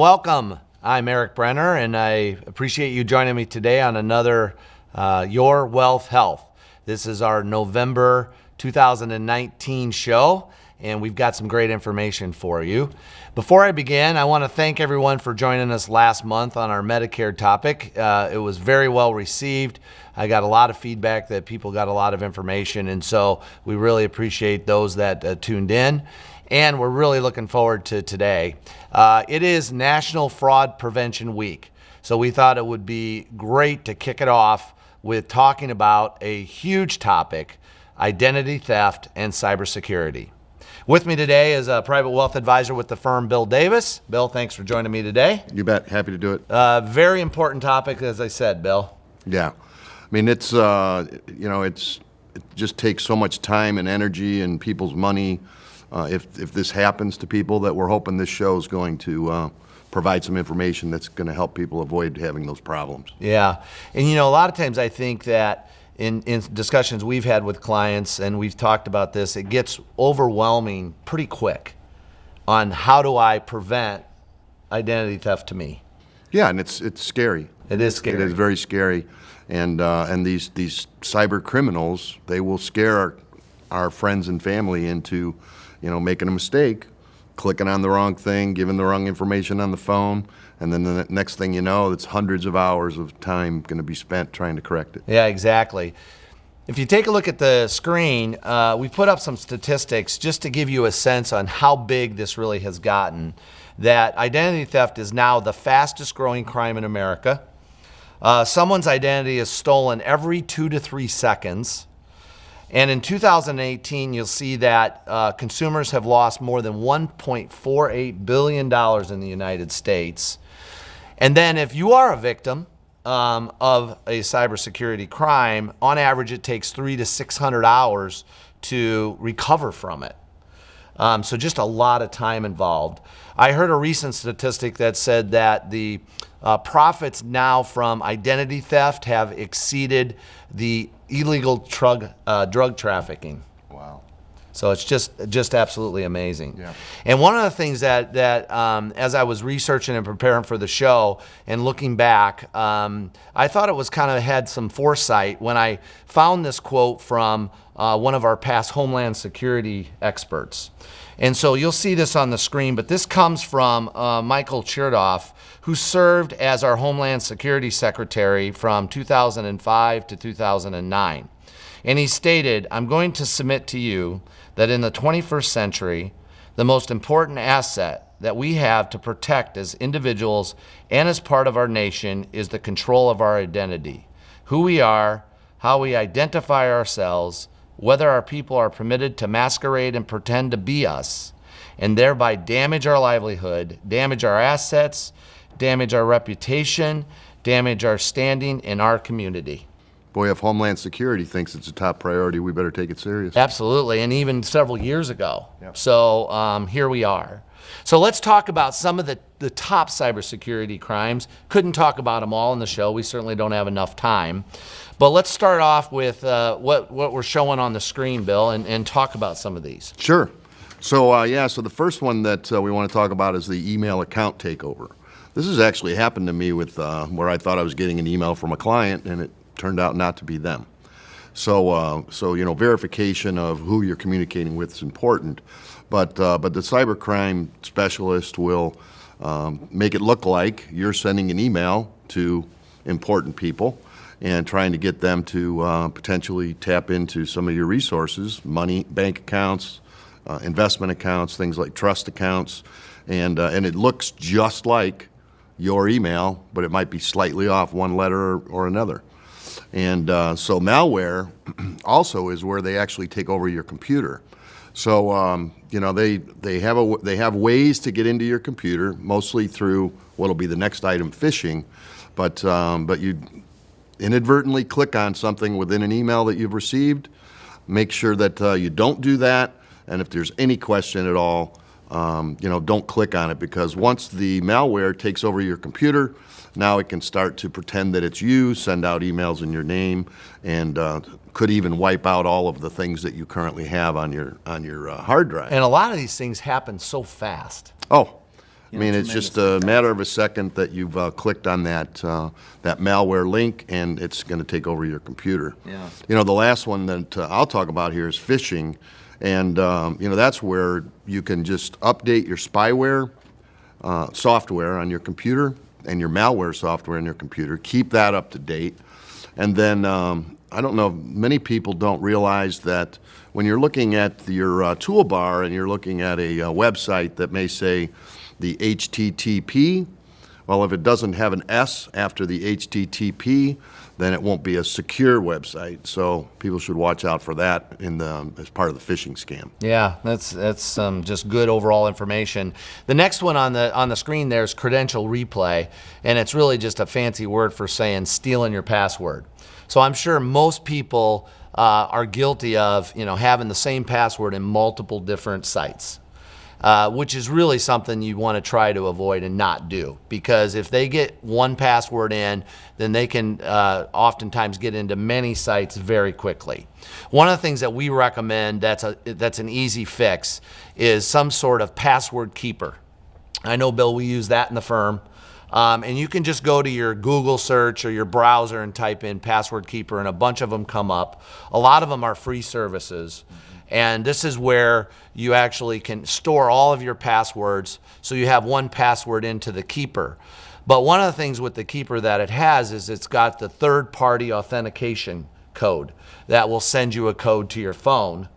welcome. I'm Erik Brenner, and I appreciate you joining me today on another Your Wealth Health. This is our November 2019 show, and we've got some great information for you. Before I begin, I want to thank everyone for joining us last month on our Medicare topic. It was very well received. I got a lot of feedback that people got a lot of information, and so we really appreciate those that tuned in. And we're really looking forward to today. It is National Fraud Prevention Week, so we thought it would be great to kick it off with talking about a huge topic, identity theft and cybersecurity. With me today is a private wealth advisor with the firm, Bill Davis. Bill, thanks for joining me today. You bet. Happy to do it. Very important topic, as I said, Bill. Yeah. I mean, it just takes so much time and energy and people's money. If this happens to people, that we're hoping this show is going to provide some information that's going to help people avoid having those problems. Yeah. And, a lot of times I think that in discussions we've had with clients, and we've talked about this, it gets overwhelming pretty quick on how do I prevent identity theft to me. Yeah, and it's scary. It is scary. It is very scary. And these cyber criminals, they will scare our friends and family into making a mistake, clicking on the wrong thing, giving the wrong information on the phone, and then the next thing you know, it's hundreds of hours of time going to be spent trying to correct it. Yeah, exactly. If you take a look at the screen, we put up some statistics just to give you a sense on how big this really has gotten, that identity theft is now the fastest growing crime in America. Someone's identity is stolen every 2 to 3 seconds. And in 2018, you'll see that consumers have lost more than $1.48 billion in the United States. And then if you are a victim of a cybersecurity crime, on average, it takes 300 to 600 hours to recover from it. So just a lot of time involved. I heard a recent statistic that said that the profits now from identity theft have exceeded the illegal drug trafficking. Wow. So it's just absolutely amazing. Yeah. And one of the things that as I was researching and preparing for the show and looking back, I thought it was kind of had some foresight when I found this quote from one of our past Homeland Security experts. And so you'll see this on the screen, but this comes from Michael Chertoff, who served as our Homeland Security Secretary from 2005 to 2009. And he stated, "I'm going to submit to you that in the 21st century, the most important asset that we have to protect as individuals and as part of our nation is the control of our identity, who we are, how we identify ourselves, whether our people are permitted to masquerade and pretend to be us, and thereby damage our livelihood, damage our assets, damage our reputation, damage our standing in our community." Boy, if Homeland Security thinks it's a top priority, we better take it serious. Absolutely, and even several years ago. Yep. So here we are. So let's talk about some of the top cybersecurity crimes. Couldn't talk about them all in the show. We certainly don't have enough time. But let's start off with what we're showing on the screen, Bill, and talk about some of these. Sure. So so the first one that we want to talk about is the email account takeover. This has actually happened to me with where I thought I was getting an email from a client, and it turned out not to be them. So verification of who you're communicating with is important, but the cybercrime specialist will make it look like you're sending an email to important people and trying to get them to potentially tap into some of your resources, money, bank accounts, investment accounts, things like trust accounts, and it looks just like your email, but it might be slightly off one letter or another. And so malware also is where they actually take over your computer. So they have ways to get into your computer, mostly through what'll be the next item, phishing, but you inadvertently click on something within an email that you've received. Make sure that you don't do that, and if there's any question at all, don't click on it, because once the malware takes over your computer, now it can start to pretend that it's you, send out emails in your name, and could even wipe out all of the things that you currently have on your hard drive. And a lot of these things happen so fast. Oh, I mean, it's just a matter of a second that you've clicked on that malware link, and it's going to take over your computer. Yeah. The last one that I'll talk about here is phishing, and that's where you can just update your spyware software on your computer and your malware software on your computer. Keep that up to date, and then I don't know. Many people don't realize that when you're looking at your toolbar and you're looking at a website that may say the HTTP, well, if it doesn't have an S after the HTTP, then it won't be a secure website. So people should watch out for that as part of the phishing scam. Yeah, that's just good overall information. The next one on the screen there is credential replay, and it's really just a fancy word for saying stealing your password. So I'm sure most people are guilty of having the same password in multiple different sites. Which is really something you want to try to avoid and not do, because if they get one password in, then they can oftentimes get into many sites very quickly. One of the things that we recommend that's an easy fix is some sort of password keeper. I know, Bill, we use that in the firm. And you can just go to your Google search or your browser and type in password keeper, and a bunch of them come up. A lot of them are free services. And this is where you actually can store all of your passwords, so you have one password into the keeper. But one of the things with the keeper that it has is it's got the third-party authentication code that will send you a code to your phone,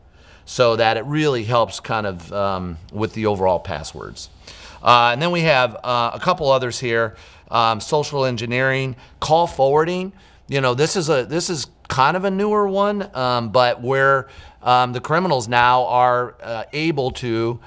so that it really helps kind of with the overall passwords. And then we have a couple others here. Social engineering, call forwarding. This is kind of a newer one, but where the criminals now are able to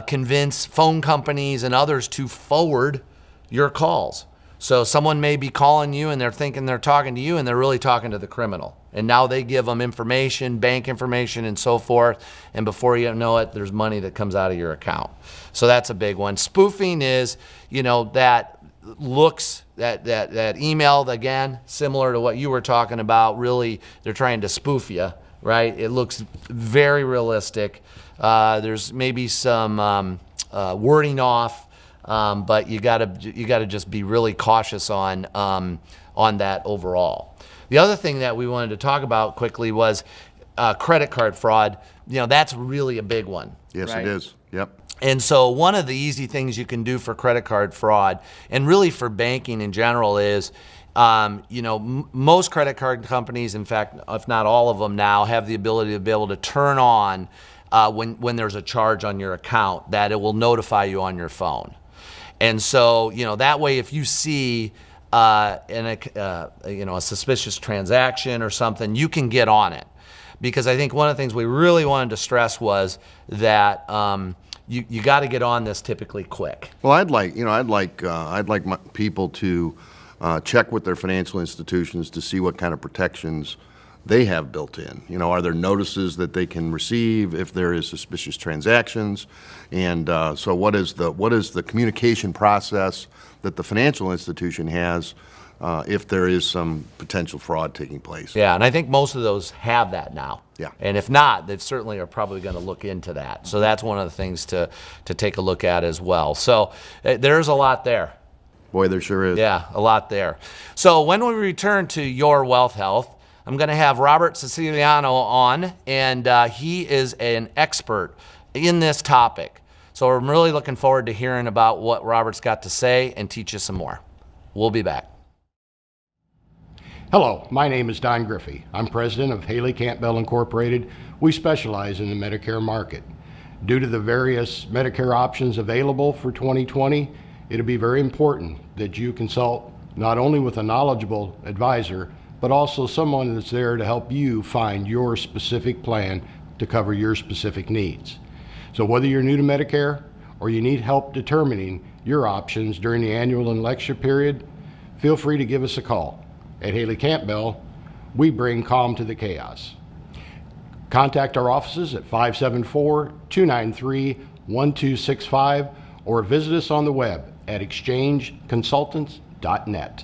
convince phone companies and others to forward your calls. So someone may be calling you and they're thinking they're talking to you, and they're really talking to the criminal. And now they give them information, bank information, and so forth. And before you know it, there's money that comes out of your account. So that's a big one. Spoofing is, that looks that email, again, similar to what you were talking about. Really, they're trying to spoof you, right? It looks very realistic. There's maybe some wording off, but you gotta just be really cautious on that overall. The other thing that we wanted to talk about quickly was credit card fraud. That's really a big one. Yes, right? It is. Yep. And so one of the easy things you can do for credit card fraud, and really for banking in general, is most credit card companies, in fact, if not all of them now, have the ability to be able to turn on when there's a charge on your account, that it will notify you on your phone. And so that way, if you see a suspicious transaction or something, you can get on it. Because I think one of the things we really wanted to stress was that you got to get on this typically quick. Well, I'd like my people to check with their financial institutions to see what kind of protections they have built in. Are there notices that they can receive if there is suspicious transactions? And so what is the communication process that the financial institution has if there is some potential fraud taking place? Yeah, and I think most of those have that now. Yeah. And if not, they certainly are probably going to look into that. So that's one of the things to take a look at as well. So there's a lot there. Boy, there sure is. Yeah, a lot there. So when we return to Your Wealth Health, I'm going to have Robert Siciliano on, and he is an expert in this topic. So I'm really looking forward to hearing about what Robert's got to say and teach you some more. We'll be back. Hello, my name is Don Griffey. I'm president of Haley Campbell Incorporated. We specialize in the Medicare market. Due to the various Medicare options available for 2020, it'll be very important that you consult not only with a knowledgeable advisor, but also someone that's there to help you find your specific plan to cover your specific needs. So whether you're new to Medicare or you need help determining your options during the annual and lecture period, feel free to give us a call. At Haley Campbell, we bring calm to the chaos. Contact our offices at 574-293-1265 or visit us on the web at exchangeconsultants.net.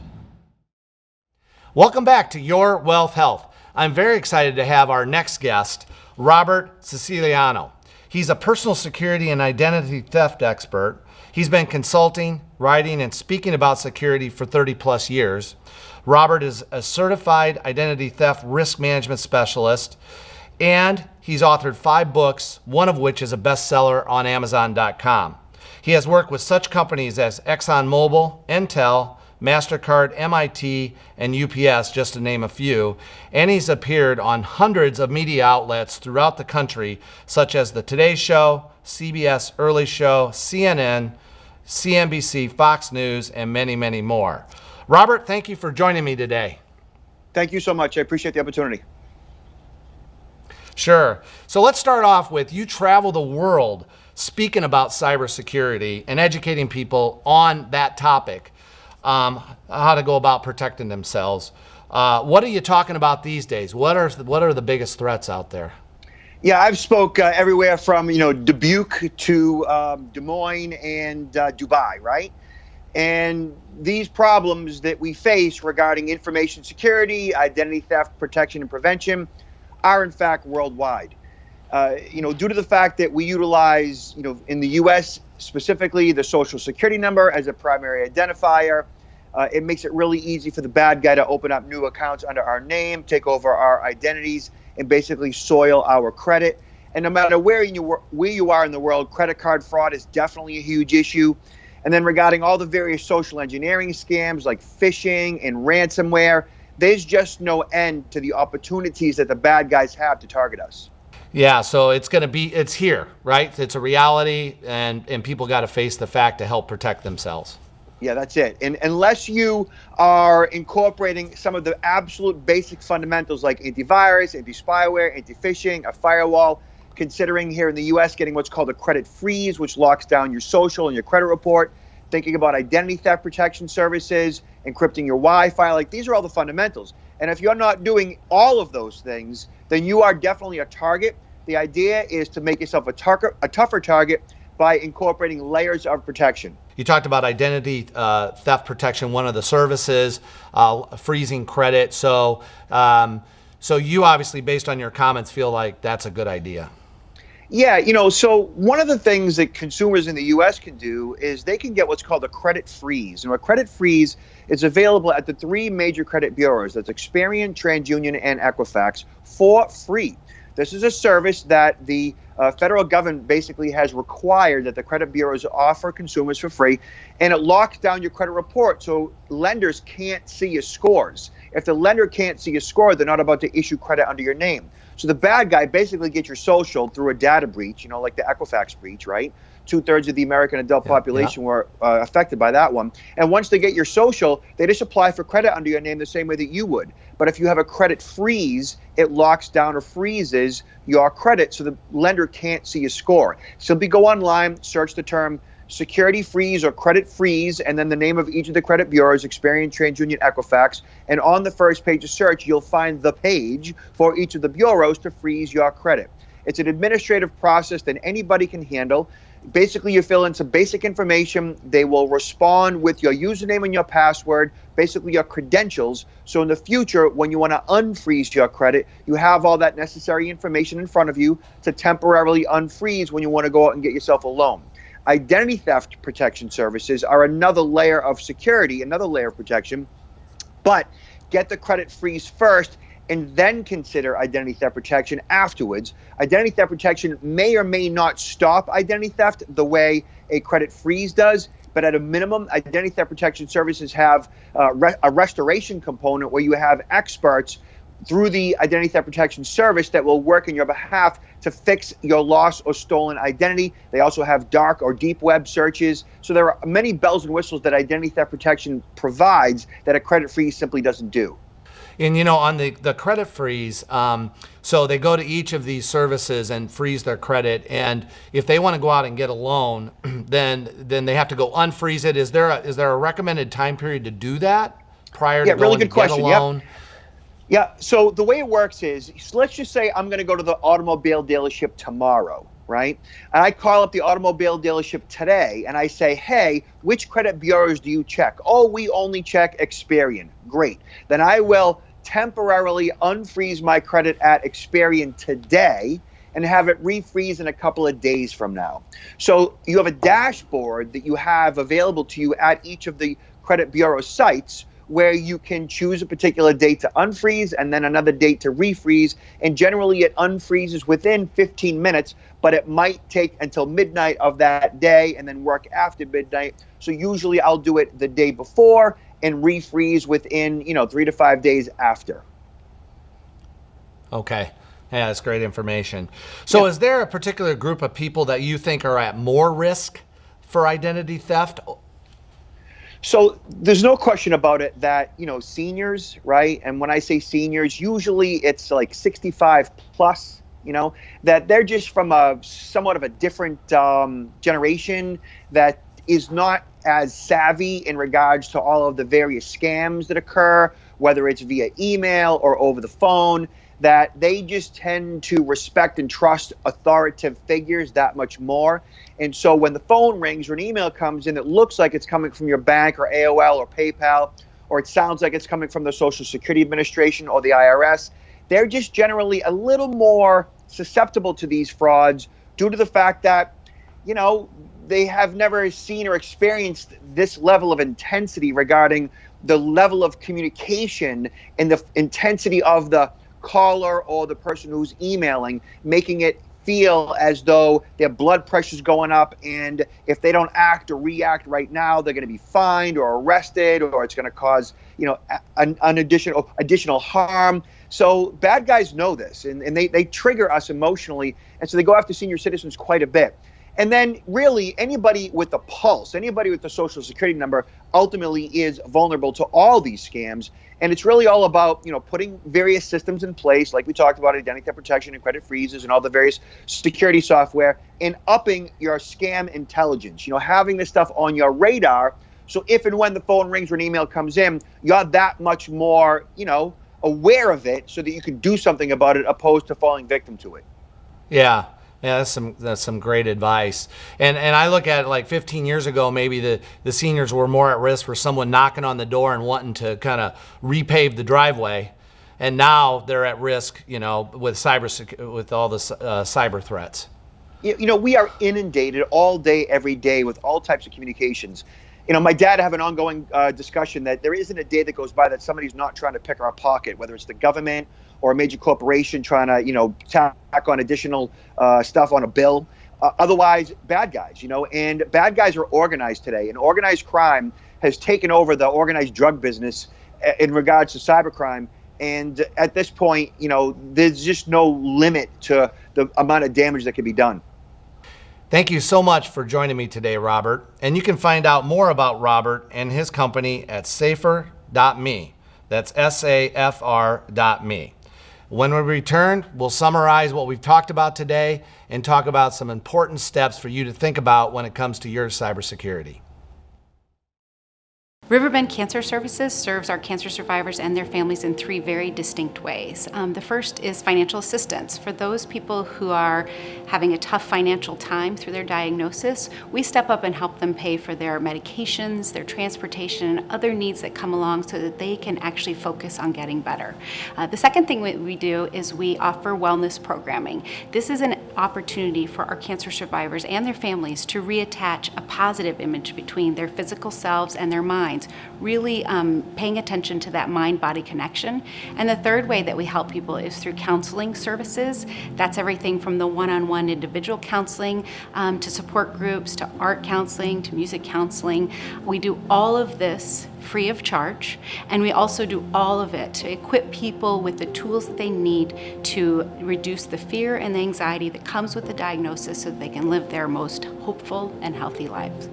Welcome back to Your Wealth Health. I'm very excited to have our next guest, Robert Siciliano. He's a personal security and identity theft expert. He's been consulting, writing, and speaking about security for 30 plus years. Robert is a certified identity theft risk management specialist, and he's authored 5 books, one of which is a bestseller on Amazon.com. He has worked with such companies as ExxonMobil, Intel, MasterCard, MIT, and UPS, just to name a few, and he's appeared on hundreds of media outlets throughout the country, such as The Today Show, CBS Early Show, CNN, CNBC, Fox News, and many, many more. Robert, thank you for joining me today. Thank you so much. I appreciate the opportunity. Sure. So let's start off with, you travel the world speaking about cybersecurity and educating people on that topic, how to go about protecting themselves. What are you talking about these days? What are the biggest threats out there? Yeah, I've spoke everywhere from Dubuque to Des Moines and Dubai, right? And these problems that we face regarding information security, identity theft, protection, and prevention are in fact worldwide. Due to the fact that we utilize, in the U.S. specifically, the Social Security number as a primary identifier, it makes it really easy for the bad guy to open up new accounts under our name, take over our identities, and basically soil our credit. And no matter where you are in the world, credit card fraud is definitely a huge issue. And then regarding all the various social engineering scams like phishing and ransomware, there's just no end to the opportunities that the bad guys have to target us. Yeah, so it's here, right? It's a reality, and people got to face the fact to help protect themselves. Yeah, that's it. And unless you are incorporating some of the absolute basic fundamentals like antivirus, anti-spyware, anti-phishing, a firewall, considering here in the U.S. getting what's called a credit freeze, which locks down your social and your credit report, thinking about identity theft protection services, encrypting your Wi-Fi, like these are all the fundamentals. And if you're not doing all of those things, then you are definitely a target. The idea is to make yourself a tougher target by incorporating layers of protection. You talked about identity theft protection, one of the services, freezing credit. So you obviously, based on your comments, feel like that's a good idea. Yeah, so one of the things that consumers in the U.S. can do is they can get what's called a credit freeze. And a credit freeze is available at the 3 major credit bureaus. That's Experian, TransUnion, and Equifax for free. This is a service that the federal government basically has required that the credit bureaus offer consumers for free, and it locks down your credit report so lenders can't see your scores. If the lender can't see your score, they're not about to issue credit under your name. So the bad guy basically gets your social through a data breach, like the Equifax breach, right? 2/3 of the American adult population were affected by that one. And once they get your social, they just apply for credit under your name the same way that you would. But if you have a credit freeze, it locks down or freezes your credit so the lender can't see your score. Simply go online, search the term security freeze or credit freeze, and then the name of each of the credit bureaus, Experian, TransUnion, Equifax. And on the first page of search, you'll find the page for each of the bureaus to freeze your credit. It's an administrative process that anybody can handle. Basically, you fill in some basic information. They will respond with your username and your password, basically your credentials. So in the future, when you want to unfreeze your credit, you have all that necessary information in front of you to temporarily unfreeze when you want to go out and get yourself a loan. Identity theft protection services are another layer of security, another layer of protection, but get the credit freeze first and then consider identity theft protection afterwards. Identity theft protection may or may not stop identity theft the way a credit freeze does, but at a minimum, identity theft protection services have a restoration component where you have experts through the identity theft protection service that will work on your behalf to fix your lost or stolen identity. They also have dark or deep web searches. So there are many bells and whistles that identity theft protection provides that a credit freeze simply doesn't do. And on the credit freeze, so they go to each of these services and freeze their credit. And if they want to go out and get a loan, then they have to go unfreeze it. Is there a recommended time period to do that prior to going to get a loan? Yep. Yeah, so the way it works is, let's just say I'm going to go to the automobile dealership tomorrow, right? And I call up the automobile dealership today and I say, hey, which credit bureaus do you check? Oh, we only check Experian. Great. Then I will temporarily unfreeze my credit at Experian today. and have it refreeze in a couple of days from now. So you have a dashboard that you have available to you at each of the credit bureau sites, where you can choose a particular date to unfreeze and then another date to refreeze. And generally it unfreezes within 15 minutes, but it might take until midnight of that day and then work after midnight. So usually I'll do it the day before and refreeze within, 3 to 5 days after. Okay. Yeah, that's great information. So is there a particular group of people that you think are at more risk for identity theft? So there's no question about it that, seniors, right? And when I say seniors, usually it's like 65 plus, that they're just from a somewhat of a different generation that is not as savvy in regards to all of the various scams that occur, whether it's via email or over the phone, that they just tend to respect and trust authoritative figures that much more. And so when the phone rings or an email comes in that looks like it's coming from your bank or AOL or PayPal, or it sounds like it's coming from the Social Security Administration or the IRS, they're just generally a little more susceptible to these frauds due to the fact that, they have never seen or experienced this level of intensity regarding the level of communication and the intensity of the caller or the person who's emailing, making it feel as though their blood pressure's going up, and if they don't act or react right now, they're going to be fined or arrested, or it's going to cause an additional harm. So bad guys know this, and they trigger us emotionally, and so they go after senior citizens quite a bit. And then really anybody with a pulse, anybody with the Social Security number ultimately is vulnerable to all these scams. And it's really all about, putting various systems in place, like we talked about, identity theft protection and credit freezes and all the various security software, and upping your scam intelligence, having this stuff on your radar. So if and when the phone rings or an email comes in, you're that much more, aware of it so that you can do something about it opposed to falling victim to it. Yeah. Yeah, that's some great advice. And I look at it like 15 years ago, maybe the seniors were more at risk for someone knocking on the door and wanting to kind of repave the driveway. And now they're at risk, with with all the cyber threats. We are inundated all day, every day with all types of communications. My dad have an ongoing discussion that there isn't a day that goes by that somebody's not trying to pick our pocket, whether it's the government or a major corporation trying to, tack on additional stuff on a bill. Otherwise, bad guys, and bad guys are organized today. And organized crime has taken over the organized drug business in regards to cybercrime. And at this point, there's just no limit to the amount of damage that can be done. Thank you so much for joining me today, Robert. And you can find out more about Robert and his company at safer.me. That's SAFR.me. When we return, we'll summarize what we've talked about today and talk about some important steps for you to think about when it comes to your cybersecurity. Riverbend Cancer Services serves our cancer survivors and their families in three very distinct ways. The first is financial assistance. For those people who are having a tough financial time through their diagnosis, we step up and help them pay for their medications, their transportation, and other needs that come along so that they can actually focus on getting better. The second thing we do is we offer wellness programming. This is an opportunity for our cancer survivors and their families to reattach a positive image between their physical selves and their minds, really paying attention to that mind-body connection. And the third way that we help people is through counseling services. That's everything from the one-on-one individual counseling to support groups, to art counseling, to music counseling. We do all of this free of charge, and we also do all of it to equip people with the tools that they need to reduce the fear and the anxiety that comes with the diagnosis so that they can live their most hopeful and healthy lives.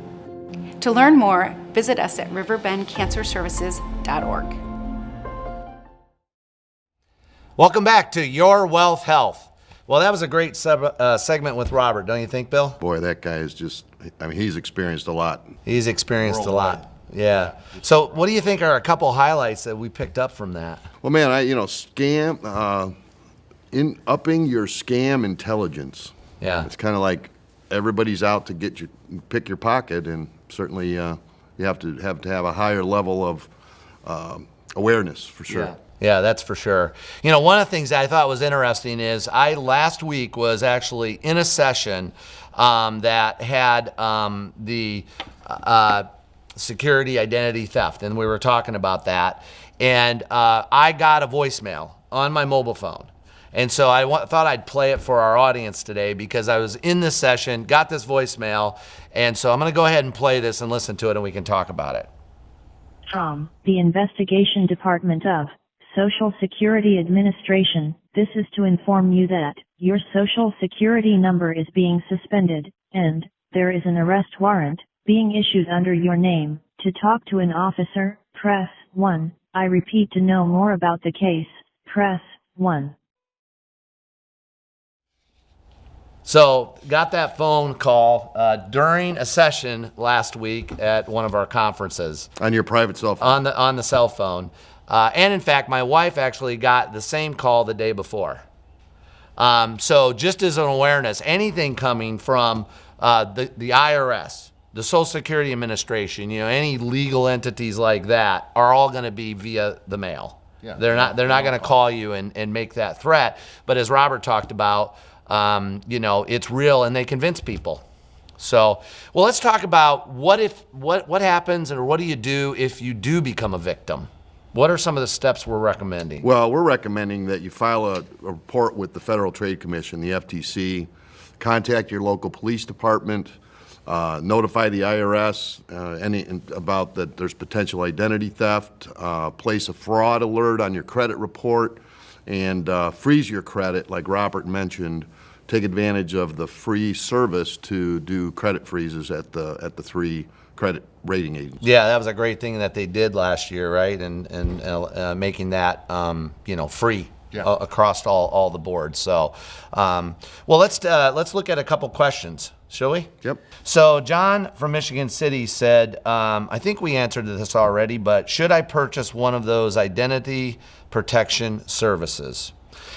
To learn more, visit us at riverbendcancerservices.org. Welcome back to Your Wealth Health. Well, that was a great segment with Robert, don't you think, Bill? Boy, that guy is he's experienced a lot. He's experienced Worldwide. a lot. Yeah. So what do you think are a couple highlights that we picked up from that? Well, man, scam, in upping your scam intelligence. Yeah. It's kind of like everybody's out to pick your pocket, and certainly you have to have a higher level of awareness for sure. Yeah. Yeah, that's for sure. One of the things that I thought was interesting is I last week was actually in a session that had the security identity theft, and we were talking about that. And I got a voicemail on my mobile phone. And so I thought I'd play it for our audience today because I was in this session, got this voicemail, and so I'm going to go ahead and play this and listen to it, and we can talk about it. From the Investigation Department of Social Security Administration, this is to inform you that your Social Security number is being suspended, and there is an arrest warrant being issued under your name. To talk to an officer, press 1. I repeat, to know more about the case, press 1. So got that phone call during a session last week at one of our conferences. On your private cell phone? On the cell phone. And in fact, my wife actually got the same call the day before. So just as an awareness, anything coming from the IRS, the Social Security Administration, any legal entities like that are all going to be via the mail. Yeah. They're not going to call you and make that threat. But as Robert talked about, it's real, and they convince people. So, well, let's talk about what happens, or what do you do if you do become a victim? What are some of the steps we're recommending? Well, we're recommending that you file a report with the Federal Trade Commission, the FTC, contact your local police department, notify the IRS about that there's potential identity theft, place a fraud alert on your credit report, and freeze your credit, like Robert mentioned. Take advantage of the free service to do credit freezes at the 3 credit rating agencies. Yeah, that was a great thing that they did last year, right? And making that free across all the boards. So, well, let's look at a couple questions, shall we? Yep. So John from Michigan City said, I think we answered this already, but should I purchase one of those identity protection services?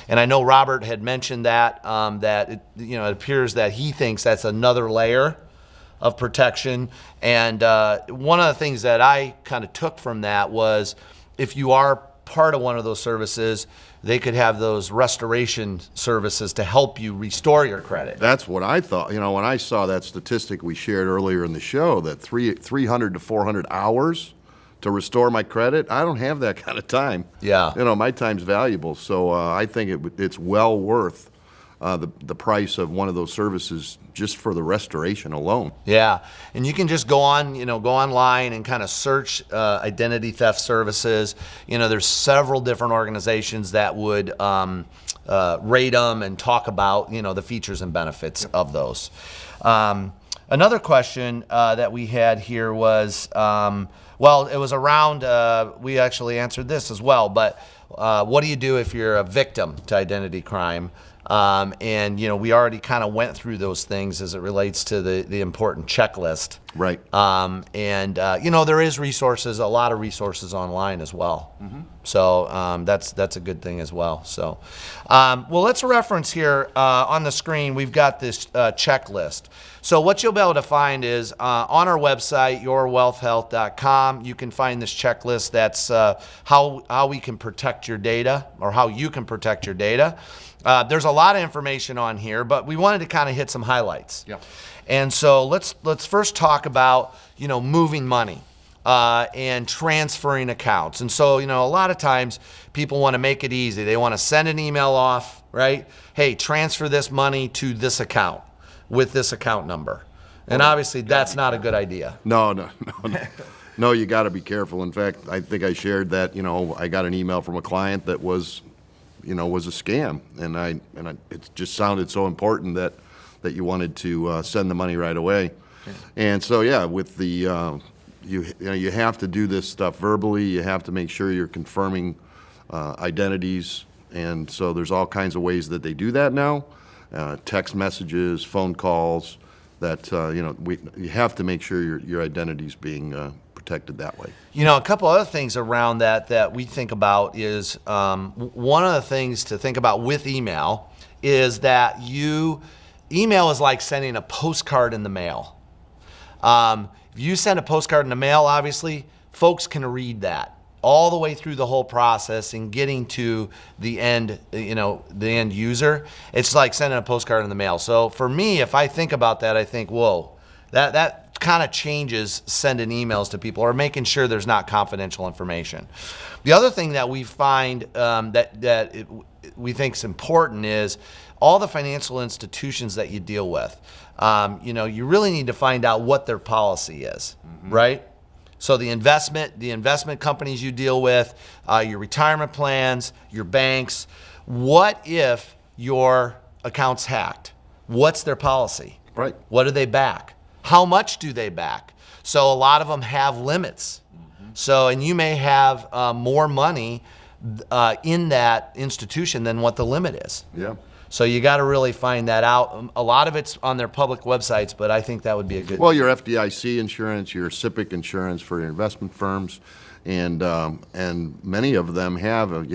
And I know Robert had mentioned that it appears that he thinks that's another layer of protection. And one of the things that I kind of took from that was, if you are part of one of those services, they could have those restoration services to help you restore your credit. That's what I thought. When I saw that statistic we shared earlier in the show, that 300 to 400 hours to restore my credit, I don't have that kind of time. Yeah. My time's valuable, so I think it's well worth the price of one of those services just for the restoration alone. Yeah, and you can just go online and kind of search identity theft services. There's several different organizations that would rate them and talk about the features and benefits of those. Another question that we had here was, it was around, we actually answered this as well, but what do you do if you're a victim to identity crime? And we already kind of went through those things as it relates to the important checklist. Right. There is a lot of resources online as well. Mm-hmm. So that's a good thing as well. So, let's reference here on the screen. We've got this checklist. So what you'll be able to find is on our website, yourwealthhealth.com, you can find this checklist. That's how we can protect your data, or how you can protect your data. There's a lot of information on here, but we wanted to kind of hit some highlights. Yep. And so let's first talk about moving money and transferring accounts. And so a lot of times people want to make it easy. They want to send an email off, right? Hey, transfer this money to this account with this account number. And obviously that's not a good idea. No. No, you got to be careful. In fact, I think I shared that I got an email from a client that was a scam, and it just sounded so important that you wanted to send the money right away. Yeah. And so with the you have to do this stuff verbally. You have to make sure you're confirming identities, and so there's all kinds of ways that they do that now. Text messages, phone calls. That you have to make sure your identity's being protected that way. A couple other things around that we think about is one of the things to think about with email is that email is like sending a postcard in the mail. If you send a postcard in the mail, obviously, folks can read that all the way through the whole process and getting to the end, the end user, it's like sending a postcard in the mail. So for me, if I think about that, I think, whoa, that kind of changes sending emails to people or making sure there's not confidential information. The other thing that we find we think is important is all the financial institutions that you deal with. You really need to find out what their policy is, right? So the investment companies you deal with, your retirement plans, your banks, what if your account's hacked? What's their policy? Right. What do they back? How much do they back? So a lot of them have limits. So, and you may have more money in that institution than what the limit is. Yeah. So you got to really find that out. A lot of it's on their public websites, but I think that would be a good. Well, your FDIC insurance, your SIPC insurance for your investment firms, and many of them have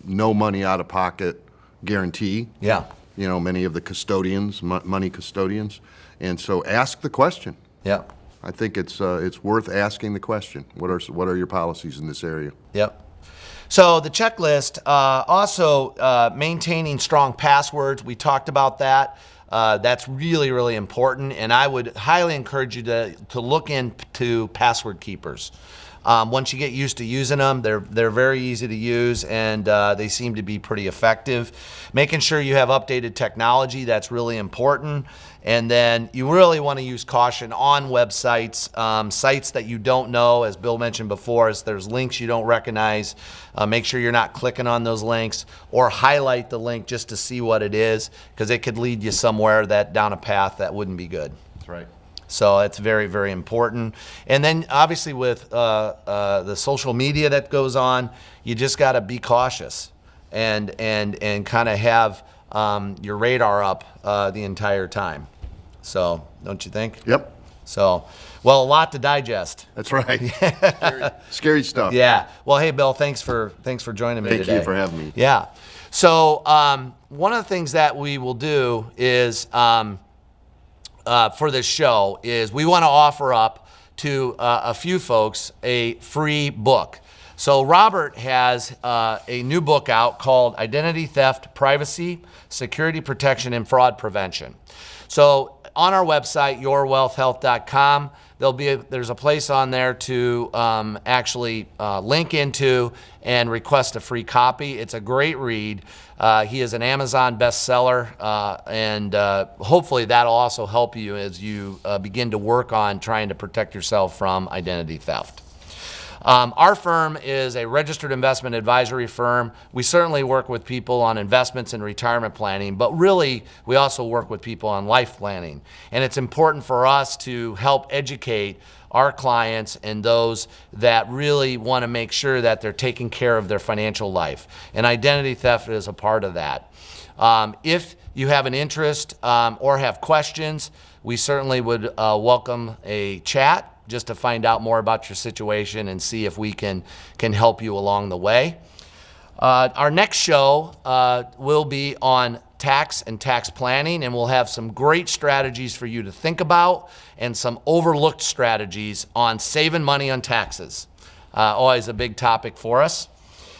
no money out of pocket guarantee. Yeah. Many of the custodians, money custodians, and so ask the question. Yeah. I think it's worth asking the question. What are your policies in this area? Yep. So the checklist, also maintaining strong passwords. We talked about that. That's really, really important. And I would highly encourage you to look into password keepers. Once you get used to using them, they're very easy to use, and they seem to be pretty effective. Making sure you have updated technology, that's really important. And then you really want to use caution on websites, sites that you don't know, as Bill mentioned before, as there's links you don't recognize. Make sure you're not clicking on those links, or highlight the link just to see what it is, because it could lead you somewhere down a path that wouldn't be good. That's right. So it's very, very important. And then obviously with the social media that goes on, you just got to be cautious and kind of have your radar up the entire time. So don't you think? Yep. So, well, a lot to digest. That's right. Scary stuff. Yeah. Well, hey, Bill, thanks for joining me today. Thank you for having me. Yeah. So one of the things that we will do is for this show is we want to offer up to a few folks a free book. So Robert has a new book out called Identity Theft, Privacy, Security Protection, and Fraud Prevention. So on our website, yourwealthhealth.com, there's a place on there to actually link into and request a free copy. It's a great read. He is an Amazon bestseller, and hopefully that'll also help you as you begin to work on trying to protect yourself from identity theft. Our firm is a registered investment advisory firm. We certainly work with people on investments and retirement planning, but really we also work with people on life planning. And it's important for us to help educate our clients and those that really want to make sure that they're taking care of their financial life. And identity theft is a part of that. If you have an interest or have questions, we certainly would welcome a chat just to find out more about your situation and see if we can help you along the way. Our next show will be on tax and tax planning, and we'll have some great strategies for you to think about and some overlooked strategies on saving money on taxes. Always a big topic for us.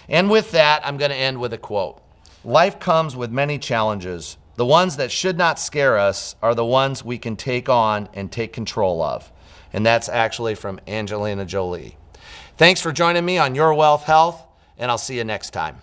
And with that, I'm going to end with a quote. Life comes with many challenges. The ones that should not scare us are the ones we can take on and take control of. And that's actually from Angelina Jolie. Thanks for joining me on Your Wealth Health, and I'll see you next time.